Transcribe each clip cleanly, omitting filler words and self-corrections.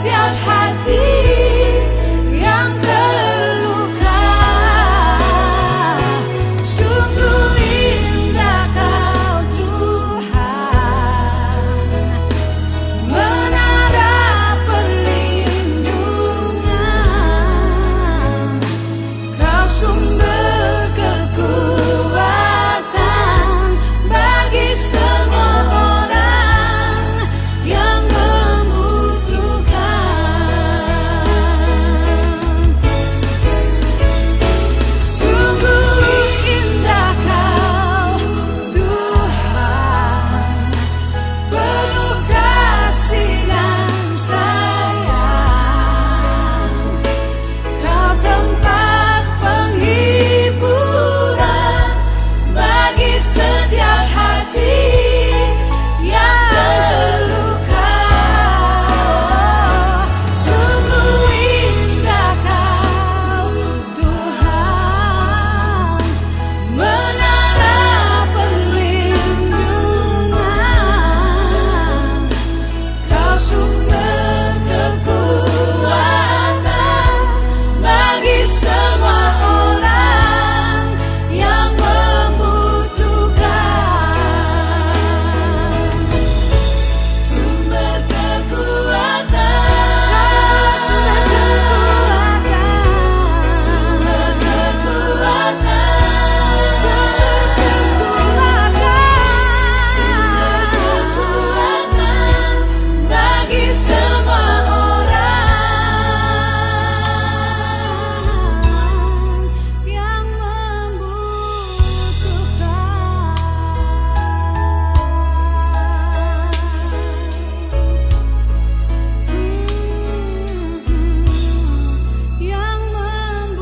setiap hati yang terluka. Sungguh indah Kau Tuhan, menara perlindungan. Kau sumber kekuatan bagi semua orang yang membutuhkan. Sungguh indah Kau Tuhan, penuh kasih dan sayang. Kau tempat penghiburan bagi setiap hati yang terluka. Sungguh indah Kau Tuhan, menara perlindungan. Kau sumber kekuatan bagi semua orang yang membutuhkan. Sumber kekuatan, sumber kekuatan, sumber kekuatan, sumber kekuatan bagi semua orang yang membutuhkan. Yang membutuhkan.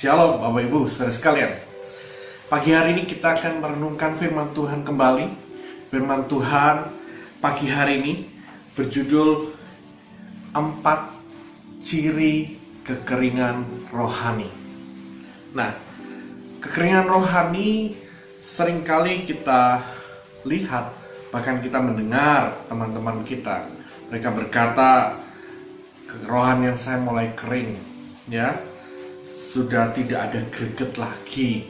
Shalom Bapak Ibu saudara sekalian. Pagi hari ini kita akan merenungkan firman Tuhan kembali. Firman Tuhan pagi hari ini berjudul 4 ciri kekeringan rohani. Nah, kekeringan rohani seringkali kita lihat, bahkan kita mendengar teman-teman kita. Mereka berkata, kerohanian saya mulai kering, ya. Sudah tidak ada greget lagi,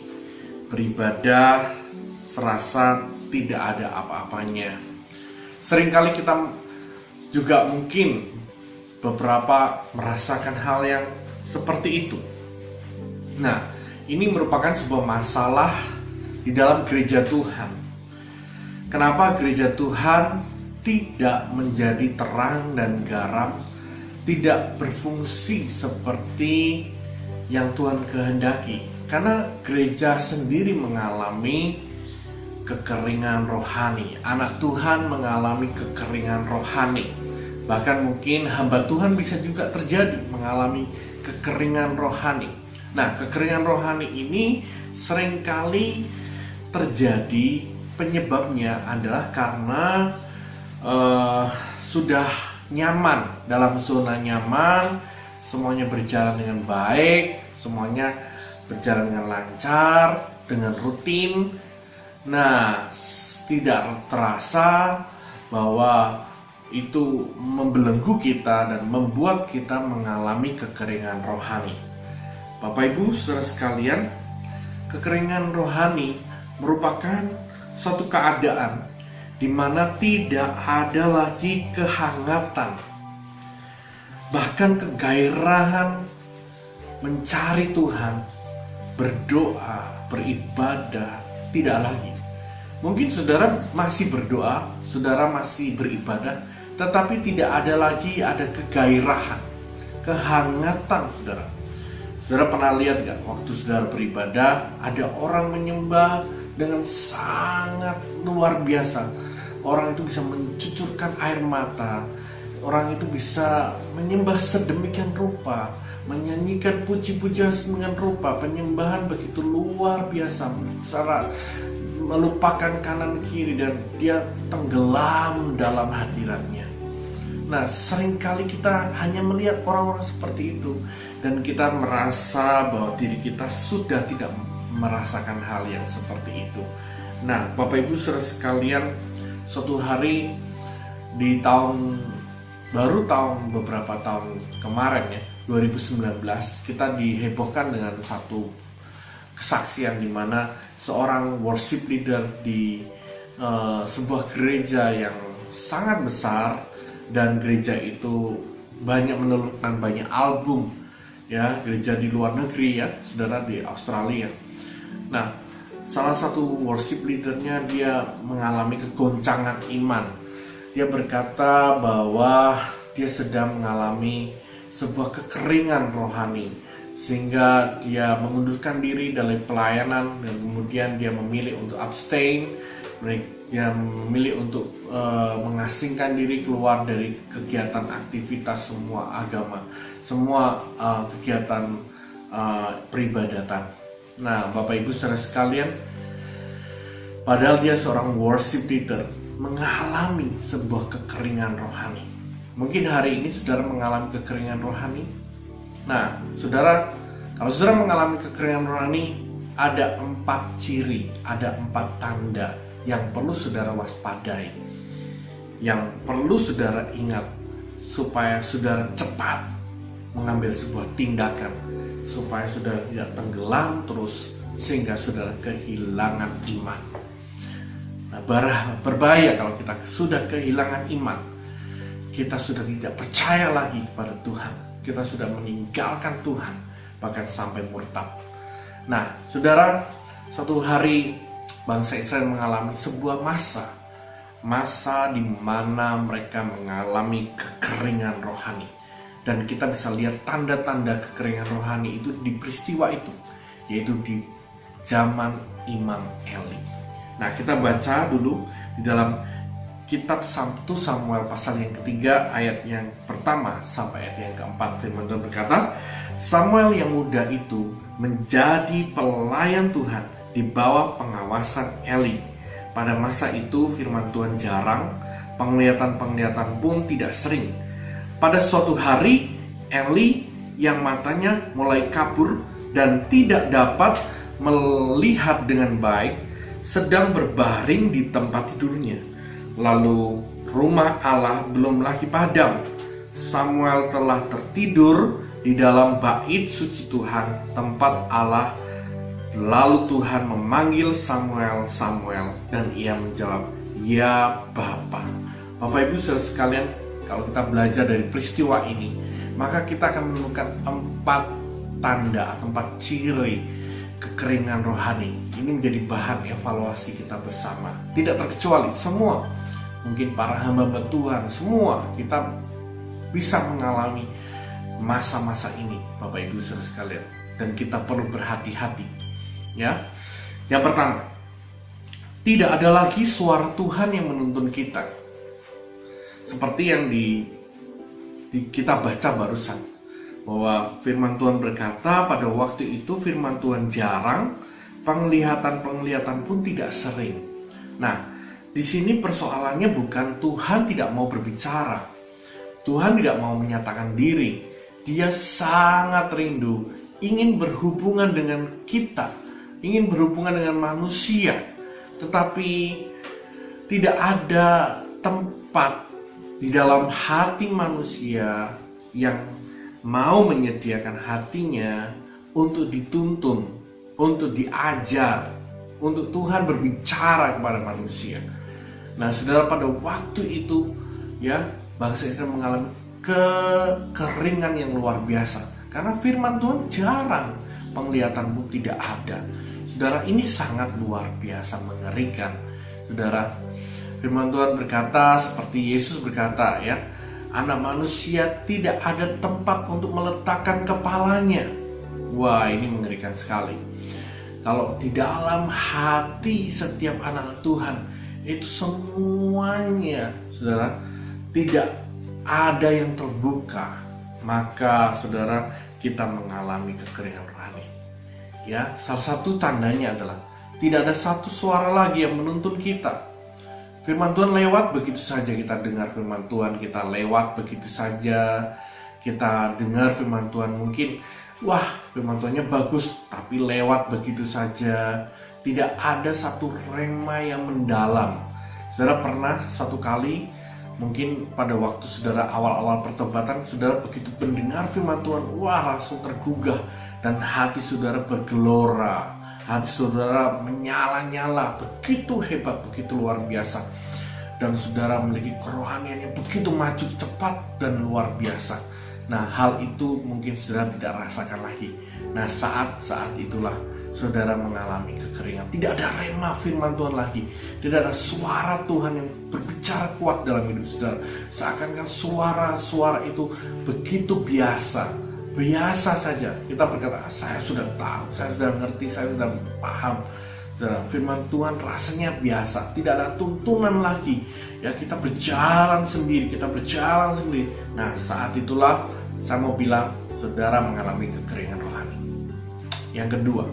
beribadah serasa tidak ada apa-apanya. Seringkali kita juga mungkin beberapa merasakan hal yang seperti itu. Nah, ini merupakan sebuah masalah di dalam gereja Tuhan. Kenapa gereja Tuhan tidak menjadi terang dan garam, tidak berfungsi seperti yang Tuhan kehendaki? Karena gereja sendiri mengalami kekeringan rohani. Anak Tuhan mengalami kekeringan rohani. Bahkan mungkin hamba Tuhan bisa juga terjadi mengalami kekeringan rohani. Nah, kekeringan rohani ini seringkali terjadi, penyebabnya adalah karena sudah nyaman, dalam zona nyaman, semuanya berjalan dengan baik, semuanya berjalan dengan lancar, dengan rutin. Nah, tidak terasa bahwa itu membelenggu kita dan membuat kita mengalami kekeringan rohani. Bapak Ibu saudara sekalian, kekeringan rohani merupakan suatu keadaan di mana tidak ada lagi kehangatan, bahkan kegairahan mencari Tuhan, berdoa, beribadah, tidak lagi. Mungkin saudara masih berdoa, saudara masih beribadah, tetapi tidak ada lagi ada kegairahan, kehangatan saudara. Saudara pernah lihat gak waktu saudara beribadah, ada orang menyembah dengan sangat luar biasa. Orang itu bisa mencucurkan air mata, orang itu bisa menyembah sedemikian rupa, menyanyikan puji-pujian sedemikian rupa, penyembahan begitu luar biasa, secara melupakan kanan kiri dan dia tenggelam dalam hadiratnya. Nah, seringkali kita hanya melihat orang-orang seperti itu dan kita merasa bahwa diri kita sudah tidak merasakan hal yang seperti itu. Nah, Bapak Ibu saudara sekalian, suatu hari di beberapa tahun kemarin ya, 2019, kita dihebohkan dengan satu kesaksian di mana seorang worship leader di sebuah gereja yang sangat besar, dan gereja itu banyak menelurkan banyak album ya, gereja di luar negeri ya, saudara, di Australia. Nah, salah satu worship leadernya dia mengalami kegoncangan iman. Dia berkata bahwa dia sedang mengalami sebuah kekeringan rohani, sehingga dia mengundurkan diri dari pelayanan dan kemudian dia memilih untuk abstain. Dia memilih untuk mengasingkan diri keluar dari kegiatan aktivitas semua agama, semua kegiatan peribadatan. Nah, Bapak Ibu saudara sekalian, padahal dia seorang worship leader, mengalami sebuah kekeringan rohani. Mungkin hari ini saudara mengalami kekeringan rohani. Nah, saudara, kalau saudara mengalami kekeringan rohani, ada 4 ciri, ada 4 tanda yang perlu saudara waspadai, yang perlu saudara ingat, supaya saudara cepat mengambil sebuah tindakan, supaya saudara tidak tenggelam terus sehingga saudara kehilangan iman. Nah, berbahaya kalau kita sudah kehilangan iman, kita sudah tidak percaya lagi kepada Tuhan, kita sudah meninggalkan Tuhan, bahkan sampai murtad. Nah, saudara, suatu hari bangsa Israel mengalami sebuah masa di mana mereka mengalami kekeringan rohani, dan kita bisa lihat tanda-tanda kekeringan rohani itu di peristiwa itu, yaitu di zaman Imam Eli. Nah, kita baca dulu di dalam kitab 1 Samuel pasal yang ketiga ayat yang pertama sampai ayat yang keempat. Firman Tuhan berkata, Samuel yang muda itu menjadi pelayan Tuhan di bawah pengawasan Eli. Pada masa itu firman Tuhan jarang, penglihatan-penglihatan pun tidak sering. Pada suatu hari, Eli yang matanya mulai kabur dan tidak dapat melihat dengan baik, sedang berbaring di tempat tidurnya. Lalu rumah Allah belum lagi padam. Samuel telah tertidur di dalam bait suci Tuhan, tempat Allah. Lalu Tuhan memanggil Samuel, Samuel, dan ia menjawab, "Ya Bapa." Bapak Ibu saudara sekalian, kalau kita belajar dari peristiwa ini, maka kita akan menemukan 4 tanda atau 4 ciri kekeringan rohani. Ini menjadi bahan evaluasi kita bersama. Tidak terkecuali, semua, mungkin para hamba Tuhan, semua kita bisa mengalami masa-masa ini, Bapak Ibu saudara sekalian, dan kita perlu berhati-hati. Ya, yang pertama, tidak ada lagi suara Tuhan yang menuntun kita, seperti yang kita baca barusan, bahwa firman Tuhan berkata pada waktu itu firman Tuhan jarang, penglihatan pun tidak sering. Nah, di sini persoalannya bukan Tuhan tidak mau berbicara, Tuhan tidak mau menyatakan diri. Dia sangat rindu, ingin berhubungan dengan kita, ingin berhubungan dengan manusia, tetapi tidak ada tempat di dalam hati manusia yang mau menyediakan hatinya untuk dituntun, untuk diajar, untuk Tuhan berbicara kepada manusia. Nah, saudara, pada waktu itu ya, bangsa Israel mengalami kekeringan yang luar biasa karena firman Tuhan jarang, penglihatanmu tidak ada. Saudara, ini sangat luar biasa mengerikan. Saudara, firman Tuhan berkata seperti Yesus berkata ya, Anak manusia tidak ada tempat untuk meletakkan kepalanya. Wah, ini mengerikan sekali. Kalau di dalam hati setiap anak Tuhan itu semuanya, saudara, tidak ada yang terbuka, maka saudara, kita mengalami kekeringan rohani. Ya, salah satu tandanya adalah tidak ada satu suara lagi yang menuntun kita. Firman Tuhan lewat begitu saja, kita dengar firman Tuhan, kita lewat begitu saja, kita dengar firman Tuhan, mungkin wah firman Tuhannya bagus, tapi lewat begitu saja, tidak ada satu rema yang mendalam. Saudara pernah satu kali, mungkin pada waktu saudara awal-awal pertobatan, saudara begitu mendengar firman Tuhan, wah langsung tergugah, dan hati saudara bergelora, hati saudara menyala-nyala, begitu hebat, begitu luar biasa. Dan saudara memiliki kerohanian yang begitu maju, cepat, dan luar biasa. Nah, hal itu mungkin saudara tidak rasakan lagi. Nah, saat-saat itulah saudara mengalami kekeringan. Tidak ada rema firman Tuhan lagi. Tidak ada suara Tuhan yang berbicara kuat dalam hidup saudara. Seakan-akan suara-suara itu begitu biasa saja. Kita berkata, saya sudah tahu, saya sudah ngerti, saya sudah paham. Saudara, firman Tuhan rasanya biasa, tidak ada tuntunan lagi. Ya, kita berjalan sendiri. Nah, saat itulah saya mau bilang, saudara mengalami kekeringan rohani. Yang kedua,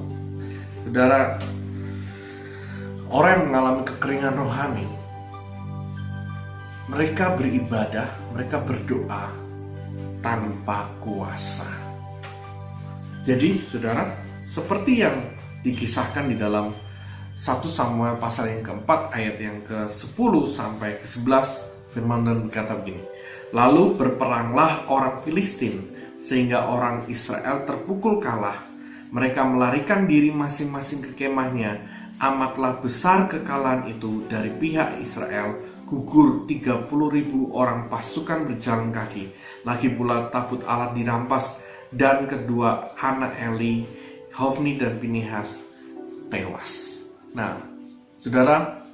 saudara, orang yang mengalami kekeringan rohani, mereka beribadah, mereka berdoa tanpa kuasa. Jadi, saudara, seperti yang dikisahkan di dalam 1 Samuel pasal yang keempat ayat yang ke-10 sampai ke-11, firman Tuhan berkata begini. Lalu berperanglah orang Filistin sehingga orang Israel terpukul kalah. Mereka melarikan diri masing-masing ke kemahnya. Amatlah besar kekalahan itu dari pihak Israel. Gugur 30.000 orang pasukan berjalan kaki. Lagi pula tabut Allah dirampas, dan kedua anak Eli, Hofni dan Pinehas, tewas. Nah, saudara,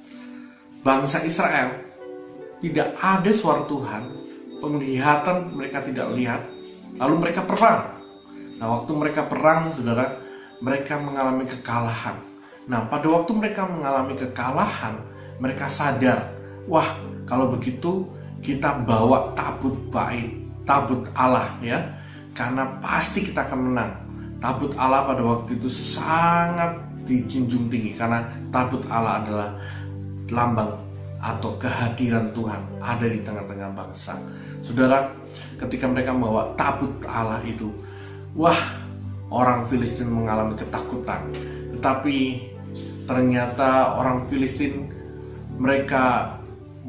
bangsa Israel tidak ada suara Tuhan, penglihatan mereka tidak lihat, lalu mereka perang. Nah, waktu mereka perang, saudara, mereka mengalami kekalahan. Nah, pada waktu mereka mengalami kekalahan, mereka sadar, wah, kalau begitu kita bawa tabut bait, tabut Allah ya, karena pasti kita akan menang. Tabut Allah pada waktu itu sangat dijunjung tinggi, karena tabut Allah adalah lambang atau kehadiran Tuhan ada di tengah-tengah bangsa. Saudara, ketika mereka membawa tabut Allah itu, wah, orang Filistin mengalami ketakutan. Tetapi ternyata orang Filistin, mereka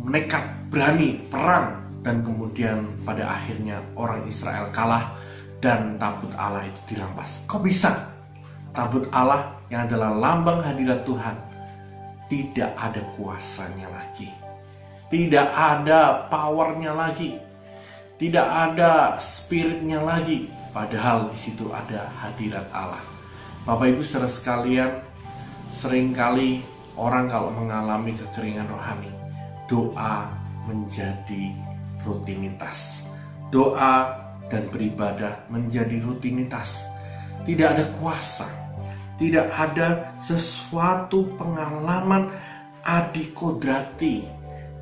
nekat, berani perang, dan kemudian pada akhirnya orang Israel kalah dan tabut Allah itu dirampas. Kok bisa? Tabut Allah yang adalah lambang hadirat Tuhan tidak ada kuasanya lagi, tidak ada powernya lagi, tidak ada spiritnya lagi, padahal di situ ada hadirat Allah. Bapak Ibu saudara sekalian, seringkali orang kalau mengalami kekeringan rohani, doa menjadi rutinitas. Doa dan beribadah menjadi rutinitas. Tidak ada kuasa, tidak ada sesuatu pengalaman adikodrati,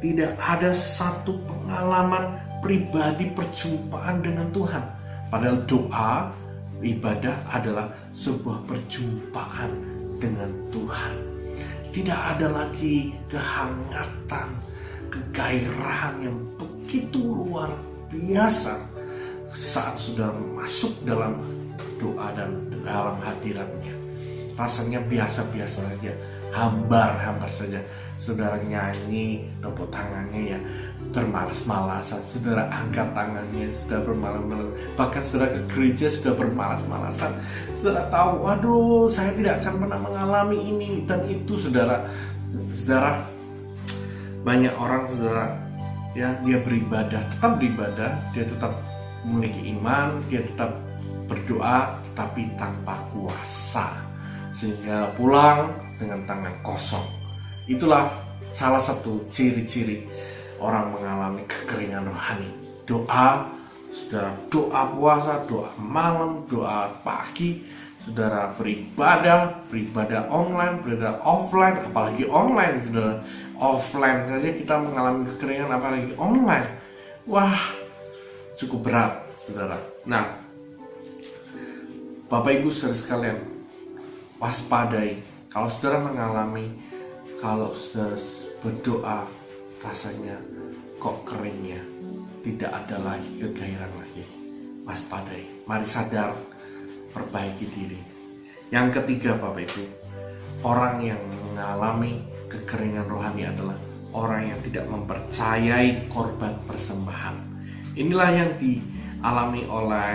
tidak ada satu pengalaman pribadi perjumpaan dengan Tuhan. Padahal doa, ibadah adalah sebuah perjumpaan dengan Tuhan. Tidak ada lagi kehangatan, kegairahan yang begitu luar biasa saat sudah masuk dalam doa dan dalam hadiratnya. Rasanya biasa-biasa saja, hambar saja. Saudara nyanyi, tepuk tangannya ya bermalas-malasan. Saudara angkat tangannya sudah bermalas-malasan. Bahkan saudara ke gereja sudah bermalas-malasan. Saudara tahu, waduh, saya tidak akan pernah mengalami ini dan itu. Saudara, banyak orang, saudara, ya, dia beribadah, dia tetap memiliki iman, dia tetap berdoa, tetapi tanpa kuasa, sehingga pulang dengan tangan kosong. Itulah salah satu ciri-ciri orang mengalami kekeringan rohani. Doa, saudara, doa puasa, doa malam, doa pagi, saudara beribadah online, beribadah offline, apalagi online, saudara. Offline saja kita mengalami kekeringan, apalagi online. Wah, cukup berat, saudara. Nah, Bapak Ibu saudara sekalian, waspadai kalau saudara mengalami, kalau saudara berdoa rasanya kok keringnya, tidak ada lagi kegairahan lagi. Waspadai, mari sadar, perbaiki diri. Yang ketiga Bapak Ibu, orang yang mengalami kekeringan rohani adalah orang yang tidak mempercayai korban persembahan. Inilah yang dialami oleh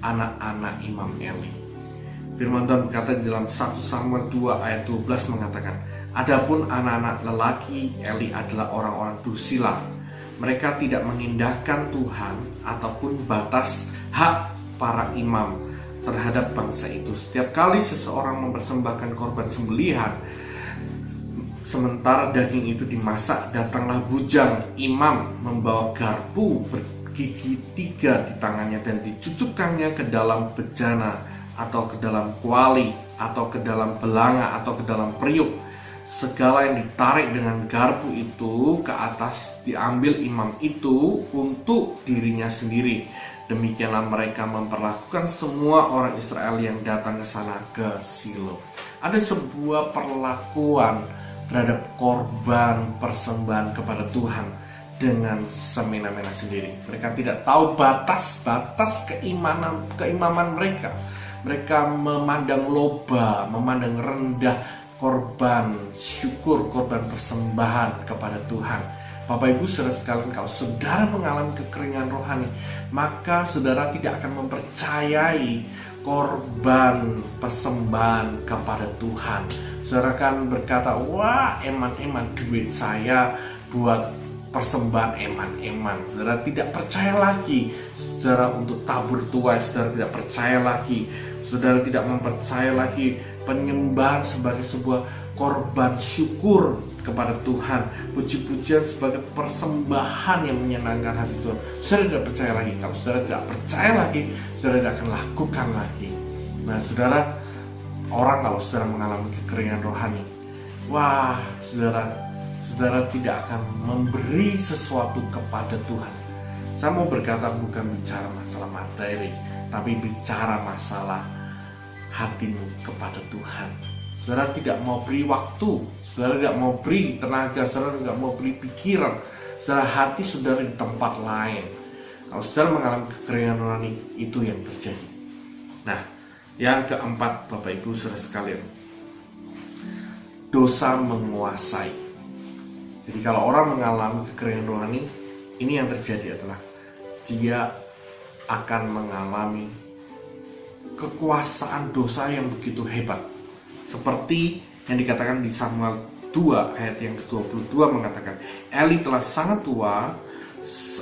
anak-anak Imam Eli. Firman Tuhan berkata di dalam 1 Samuel 2 ayat 12 mengatakan, adapun anak-anak lelaki Eli adalah orang-orang dursila. Mereka tidak mengindahkan Tuhan ataupun batas hak para imam terhadap bangsa itu. Setiap kali seseorang mempersembahkan korban sembelihan, sementara daging itu dimasak, datanglah bujang imam membawa garpu bergigi 3 di tangannya dan dicucukkannya ke dalam bejana atau ke dalam kuali atau ke dalam belanga atau ke dalam periuk. Segala yang ditarik dengan garpu itu ke atas diambil imam itu untuk dirinya sendiri. Demikianlah mereka memperlakukan semua orang Israel yang datang ke sana ke Silo. Ada sebuah perlakuan terhadap korban persembahan kepada Tuhan dengan semena-mena sendiri. Mereka tidak tahu batas-batas keimaman mereka. Mereka memandang loba, memandang rendah korban syukur, korban persembahan kepada Tuhan. Bapak Ibu saudara sekalian, kalau saudara mengalami kekeringan rohani, maka saudara tidak akan mempercayai korban persembahan kepada Tuhan. Saudara akan berkata, wah eman-eman duit saya buat persembahan eman-eman. Saudara tidak percaya lagi. Saudara untuk tabur tuai, saudara tidak percaya lagi. Saudara tidak mempercaya lagi penyembahan sebagai sebuah korban syukur kepada Tuhan, puji-pujian sebagai persembahan yang menyenangkan hati Tuhan. Saudara tidak percaya lagi. Kalau saudara tidak percaya lagi, saudara tidak akan lakukan lagi. Nah saudara, orang kalau saudara mengalami kekeringan rohani, wah saudara tidak akan memberi sesuatu kepada Tuhan. Saya mau berkata bukan bicara masalah materi, tapi bicara masalah hatimu kepada Tuhan. Saudara tidak mau beri waktu, saudara tidak mau beri tenaga, saudara tidak mau beri pikiran, saudara hati saudara di tempat lain. Kalau saudara mengalami kekeringan rohani, itu yang terjadi. Nah, yang keempat Bapak Ibu saudara sekalian, dosa menguasai. Jadi kalau orang mengalami kekeringan rohani, ini yang terjadi adalah dia akan mengalami kekuasaan dosa yang begitu hebat. Seperti yang dikatakan di Samuel 2 ayat yang ke-22 mengatakan, Eli telah sangat tua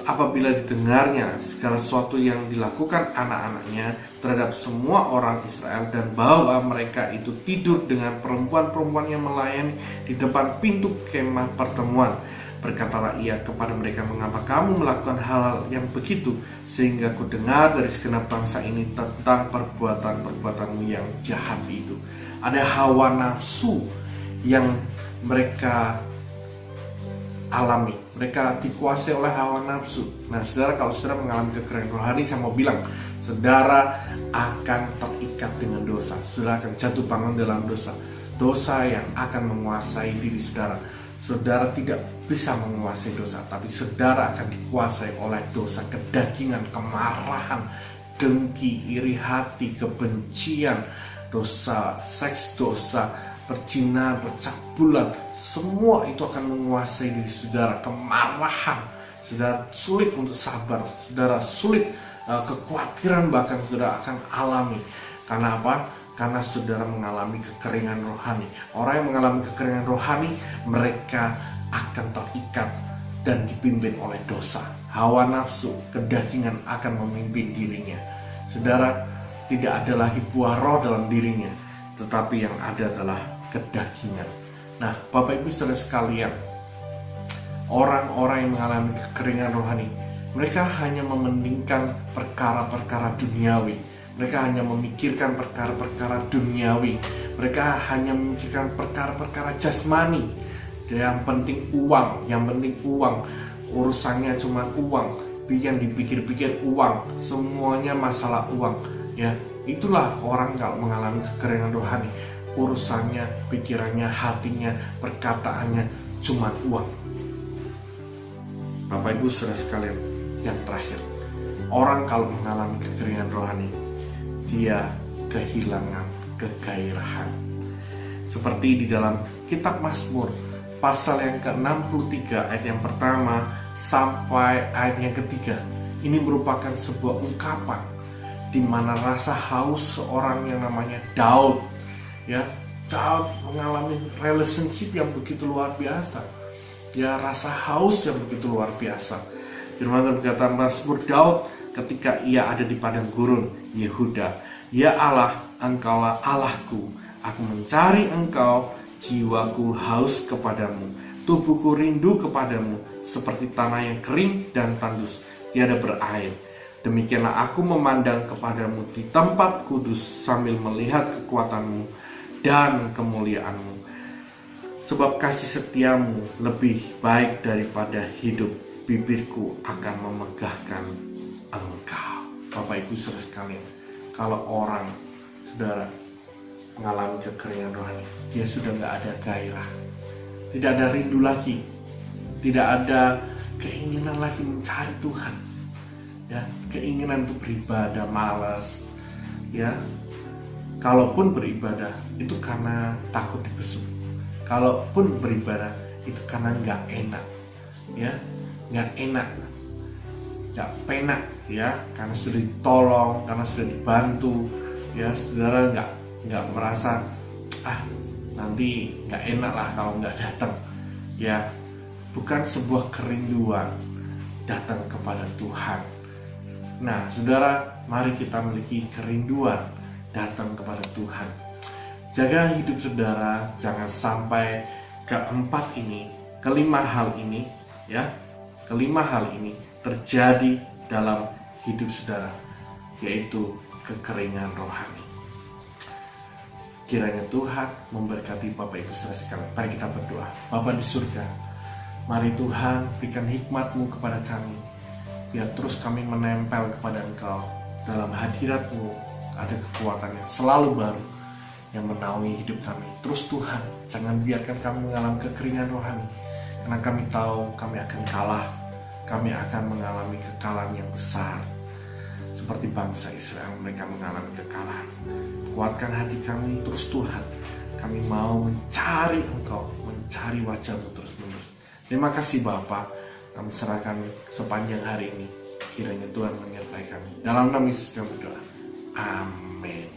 apabila didengarnya segala sesuatu yang dilakukan anak-anaknya terhadap semua orang Israel, dan bahwa mereka itu tidur dengan perempuan-perempuan yang melayani di depan pintu kemah pertemuan. Berkatalah ia kepada mereka, mengapa kamu melakukan hal yang begitu, sehingga ku dengar dari segenap bangsa ini tentang perbuatan-perbuatanmu yang jahat itu. Ada hawa nafsu yang mereka alami, mereka dikuasai oleh hawa nafsu. Nah saudara, kalau saudara mengalami kekeringan rohani, saya mau bilang, saudara akan terikat dengan dosa. Saudara akan jatuh bangun dalam dosa. Dosa yang akan menguasai diri saudara. Saudara tidak bisa menguasai dosa, tapi saudara akan dikuasai oleh dosa kedagingan, kemarahan, dengki, iri hati, kebencian, dosa seks, dosa perzinahan, percabulan. Semua itu akan menguasai diri saudara. Kemarahan, saudara sulit untuk sabar, saudara sulit, kekhawatiran bahkan saudara akan alami. Karena apa? Karena saudara mengalami kekeringan rohani. Orang yang mengalami kekeringan rohani, mereka akan terikat dan dipimpin oleh dosa. Hawa nafsu, kedagingan akan memimpin dirinya. Saudara, tidak ada lagi buah roh dalam dirinya, tetapi yang ada adalah kedagingan. Nah, Bapak Ibu saudara sekalian, orang-orang yang mengalami kekeringan rohani, mereka hanya mementingkan perkara-perkara duniawi. Mereka hanya memikirkan perkara-perkara duniawi. Mereka hanya memikirkan perkara-perkara jasmani. Yang penting uang, urusannya cuma uang. Yang dipikir-pikir uang, semuanya masalah uang. Ya, itulah orang kalau mengalami kekeringan rohani. Urusannya, pikirannya, hatinya, perkataannya cuma uang. Bapak Ibu saudara sekalian, yang terakhir, orang kalau mengalami kekeringan rohani, dia kehilangan kegairahan. Seperti di dalam kitab Mazmur pasal yang ke-63 ayat yang pertama sampai ayat yang ketiga. Ini merupakan sebuah ungkapan di mana rasa haus seorang yang namanya Daud, ya, Daud mengalami relationship yang begitu luar biasa. Ya, rasa haus yang begitu luar biasa. Firman Tuhan berkata, Mazmur Daud ketika ia ada di padang gurun Yehuda, ya Allah, Engkaulah Allahku, aku mencari Engkau, jiwaku haus kepadamu, tubuhku rindu kepadamu, seperti tanah yang kering dan tandus, tiada berair. Demikianlah aku memandang kepadamu di tempat kudus sambil melihat kekuatanmu dan kemuliaanmu. Sebab kasih setiamu lebih baik daripada hidup, bibirku akan memegahkan Engkau. Bapak Ibu saudara sekalian, kalau orang, saudara, mengalami kekeringan rohani, dia sudah nggak ada gairah, tidak ada rindu lagi, tidak ada keinginan lagi mencari Tuhan, ya, keinginan untuk beribadah malas, ya. Kalaupun beribadah itu karena takut dibesuk, kalaupun beribadah itu karena nggak enak, ya, nggak enak, nggak penak, ya, karena sudah ditolong, karena sudah dibantu, ya, saudara nggak merasa nanti nggak enak lah kalau nggak datang, ya. Bukan sebuah kerinduan datang kepada Tuhan. Nah, saudara, mari kita memiliki kerinduan datang kepada Tuhan. Jaga hidup saudara, jangan sampai keempat ini, kelima hal ini, ya, kelima hal ini terjadi dalam hidup saudara, yaitu kekeringan rohani. Kiranya Tuhan memberkati Bapak Ibu saudara sekalian. Mari kita berdoa. Bapa di surga, mari Tuhan berikan hikmat-Mu kepada kami, biar terus kami menempel kepada Engkau. Dalam hadirat-Mu ada kekuatan yang selalu baru yang menaungi hidup kami. Terus Tuhan, jangan biarkan kami mengalami kekeringan rohani, karena kami tahu kami akan kalah. Kami akan mengalami kekalahan yang besar, seperti bangsa Israel, mereka mengalami kekalahan. Kuatkan hati kami terus Tuhan. Kami mau mencari Engkau, mencari wajah-Mu terus-menerus. Terima kasih Bapa. Kami serahkan sepanjang hari ini. Kiranya Tuhan menyertai kami. Dalam nama Yesus kami berdoa. Amin.